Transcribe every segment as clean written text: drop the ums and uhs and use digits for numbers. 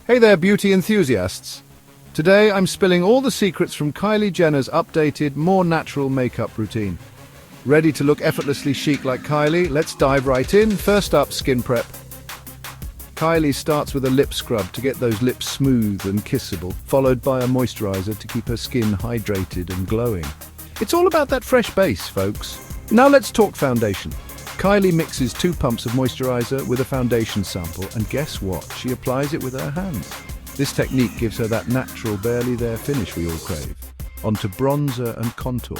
Hey there, beauty enthusiasts. Today I'm spilling all the secrets from Kylie Jenner's updated, more natural makeup routine. Ready to look effortlessly chic like Kylie? Let's dive right in. First up, skin prep. Kylie starts with a lip scrub to get those lips smooth and kissable, followed by a moisturizer to keep her skin hydrated and glowing. It's all about that fresh base, folks. Now let's talk foundation. Kylie mixes 2 pumps of moisturizer with a foundation sample, and guess what? She applies it with her hands. This technique gives her that natural, barely there finish we all crave. Onto bronzer and contour.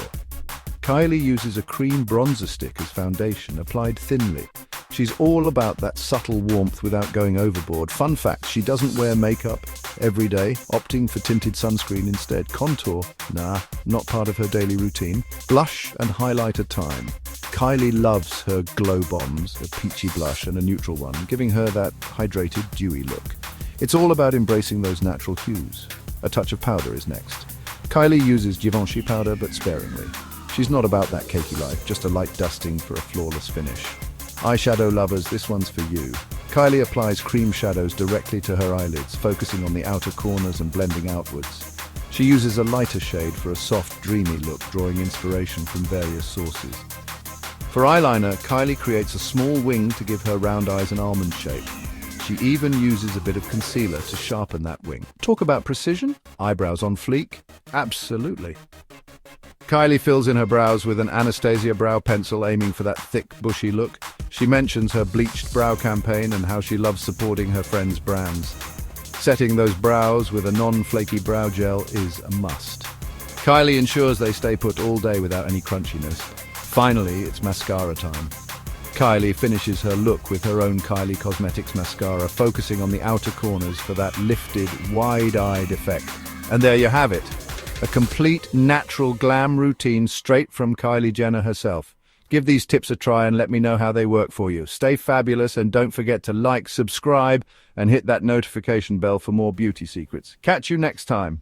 Kylie uses a cream bronzer stick as foundation, applied thinly. She's all about that subtle warmth without going overboard. Fun fact, she doesn't wear makeup every day, opting for tinted sunscreen instead. Contour? Nah, not part of her daily routine. Blush and highlighter time. Kylie loves her glow bombs, a peachy blush and a neutral one, giving her that hydrated, dewy look. It's all about embracing those natural hues. A touch of powder is next. Kylie uses Givenchy powder, but sparingly. She's not about that cakey life, just a light dusting for a flawless finish. Eyeshadow lovers, this one's for you. Kylie applies cream shadows directly to her eyelids, focusing on the outer corners and blending outwards. She uses a lighter shade for a soft, dreamy look, drawing inspiration from various sources. For eyeliner, Kylie creates a small wing to give her round eyes an almond shape. She even uses a bit of concealer to sharpen that wing. Talk about precision? Eyebrows on fleek? Absolutely. Kylie fills in her brows with an Anastasia brow pencil, aiming for that thick, bushy look. She mentions her bleached brow campaign and how she loves supporting her friends' brands. Setting those brows with a non-flaky brow gel is a must. Kylie ensures they stay put all day without any crunchiness. Finally, it's mascara time. Kylie finishes her look with her own Kylie Cosmetics mascara, focusing on the outer corners for that lifted, wide-eyed effect. And there you have it. A complete, natural glam routine straight from Kylie Jenner herself. Give these tips a try and let me know how they work for you. Stay fabulous and don't forget to like, subscribe, and hit that notification bell for more beauty secrets. Catch you next time.